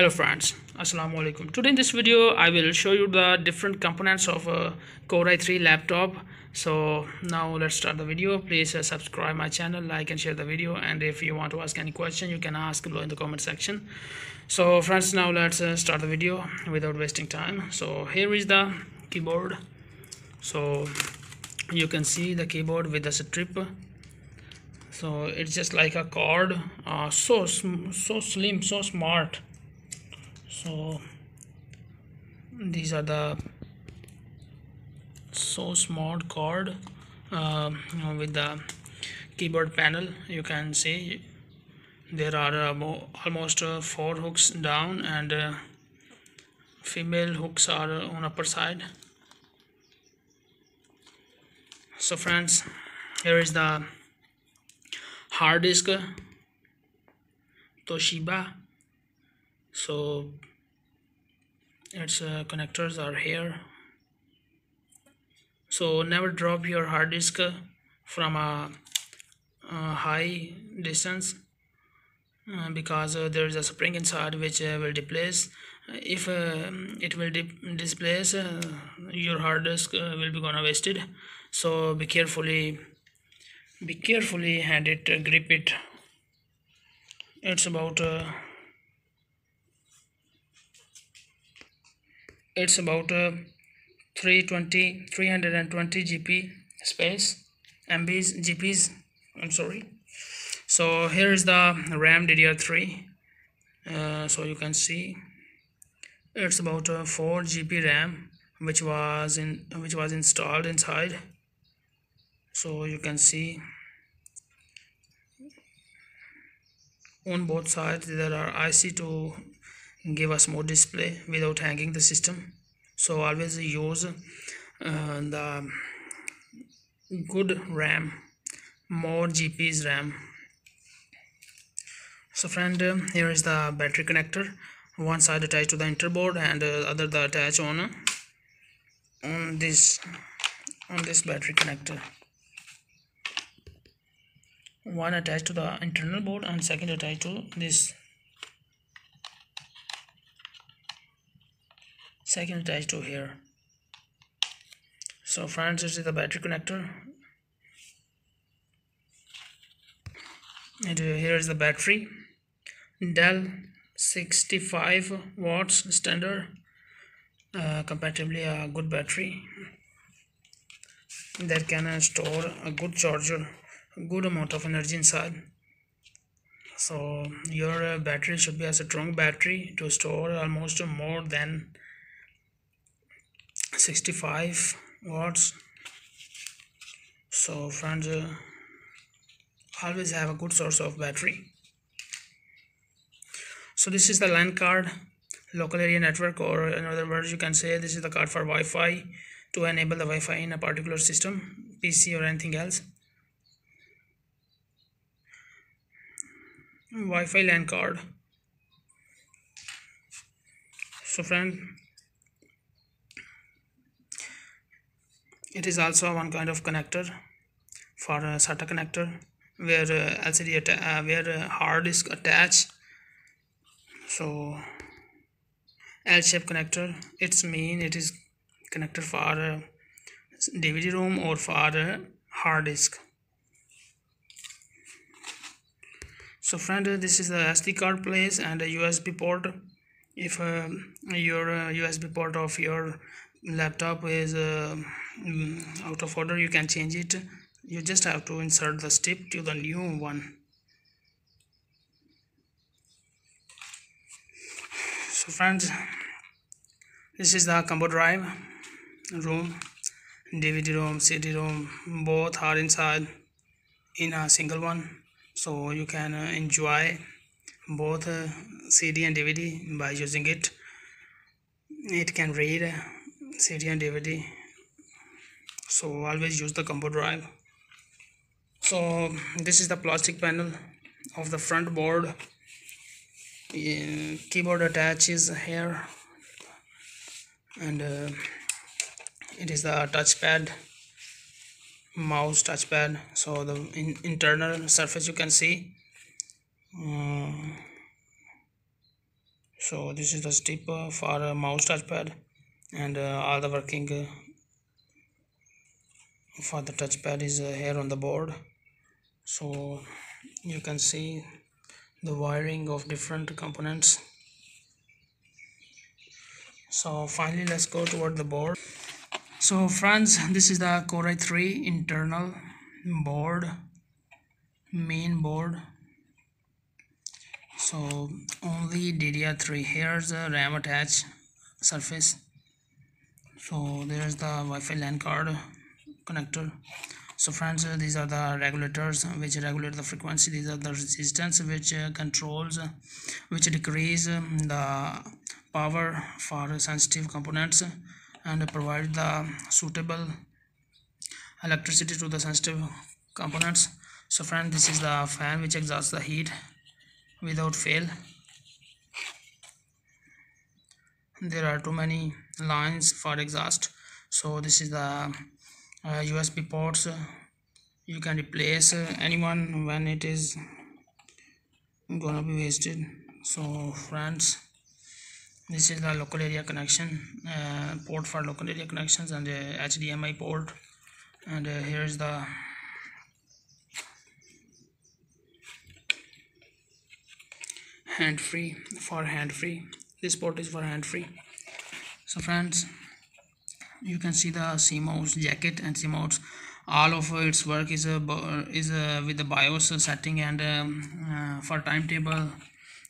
Hello friends, Assalamu alaikum. Today in this video I will show you the different components of a Core i3 laptop. So now let's start the video. Please subscribe my channel, like and share the video, and if you want to ask any question you can ask below in the comment section. So friends, now let's start the video without wasting time. So here is the keyboard. So you can see the keyboard with the strip. So it's just like a card, so slim, so smart. So these are the so smart card with the keyboard panel. You can see there are almost 4 hooks down, and female hooks are on upper side. So friends, here is the hard disk Toshiba. So its connectors are here. So never drop your hard disk from a high distance because there is a spring inside which will displace. If it will displace, your hard disk will be gonna wasted. So be carefully hand it, grip it. It's about 320 GB space, MBs, GBs, I'm sorry. So here is the RAM DDR3. So you can see it's about 4 GB RAM which was installed inside. So you can see on both sides there are IC to give us more display without hanging the system. So always use the good RAM, more GPs RAM. So friend, here is the battery connector. One side attached to the interboard and other the attach on this battery connector. One attached to the internal board and second attached to this. Second attached to here. So friends, this is the battery connector. And here is the battery. Dell 65 watts standard, comparatively a good battery that can store a good charger, a good amount of energy inside. So your battery should be a strong battery to store almost more than 65 watts. So friends, always have a good source of battery. So this is the LAN card, local area network, or in other words you can say this is the card for Wi-Fi, to enable the Wi-Fi in a particular system, PC or anything else. Wi-Fi LAN card. So friend, it is also one kind of connector for a SATA connector where LCD where hard disk attach. So L-shaped connector, it is connector for DVD ROM or for hard disk. So friend, this is the SD card place and a USB port. If your USB port of your laptop is out of order, you can change it. You just have to insert the strip to the new one. So friends, this is the combo drive room. DVD ROM, CD ROM, both are inside in a single one. So you can enjoy both CD and DVD by using it. It can read CD and DVD. So always use the combo drive. So this is the plastic panel of the front board. Keyboard attaches here, and it is the touchpad, mouse touchpad. So the internal surface you can see. So this is the step for a mouse touchpad, and all the working for the touchpad is here on the board. So you can see the wiring of different components. So finally, let's go toward the board. So friends, this is the Core i3 internal board, main board. So only DDR3. Here's the RAM attached surface. So there's the Wi-Fi LAN card connector. So friends, these are the regulators which regulate the frequency. These are the resistance which controls, which decrease the power for sensitive components and provide the suitable electricity to the sensitive components. So friend, this is the fan which exhausts the heat without fail. There are too many lines for exhaust. So this is the USB ports. You can replace anyone when it is gonna be wasted. So friends, this is the local area connection port for local area connections, and HDMI port, and here is the hand-free. For hand-free, this port is for hand-free. So friends, you can see the CMOS jacket and CMOS. All of its work is with the BIOS setting and for timetable,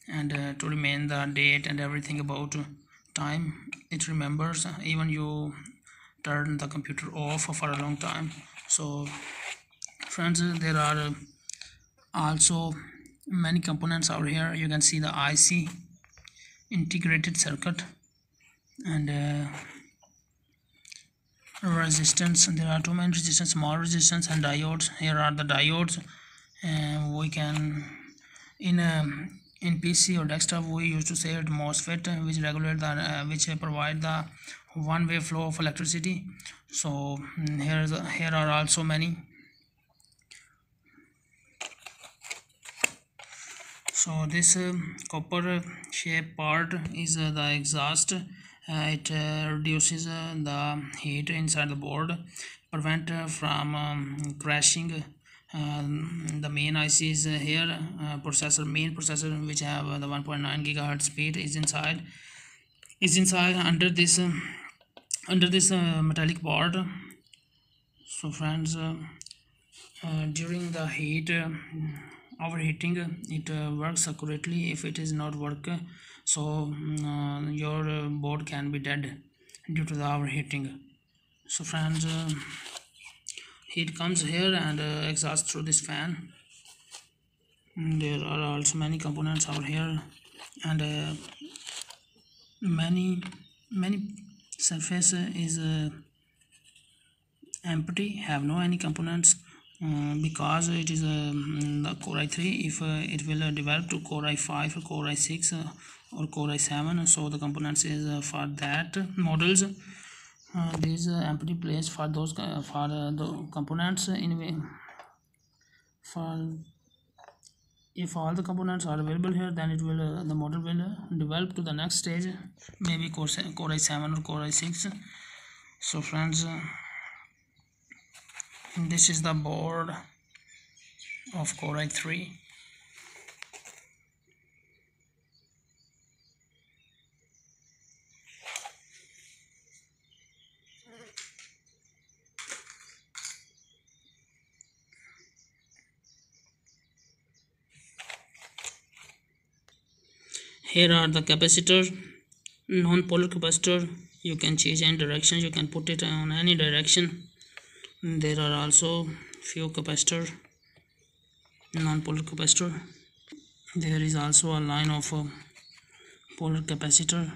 and to remain the date and everything about time. It remembers even you turn the computer off for a long time. So friends, there are also many components over here. You can see the IC, integrated circuit, and resistance. There are too many resistance, small resistance, and diodes. Here are the diodes. We can in PC or desktop we used to say it MOSFET, which regulate the which provide the one-way flow of electricity. So here are also many. So this copper shaped part is the exhaust. It reduces the heat inside the board, prevent from crashing. The main IC is here. Main processor, which have the 1.9 gigahertz speed, is inside. Under this metallic board. So friends, during the heat overheating, it works accurately. If it is not work, so your board can be dead due to the overheating. So friends, heat comes here and exhausts through this fan. There are also many components over here, and many surface is empty, have no any components, because it is the Core i3. If it will develop to Core i5 or Core i6 or Core i7, so the components is for that models. These empty place for those the components for if all the components are available here, then it will the model will develop to the next stage, maybe Core i7 or Core i6. So friends, this is the board of Core i3. Here are the capacitor, non-polar capacitor. You can change any direction, you can put it on any direction. There are also few capacitor, non-polar capacitor. There is also a line of polar capacitor.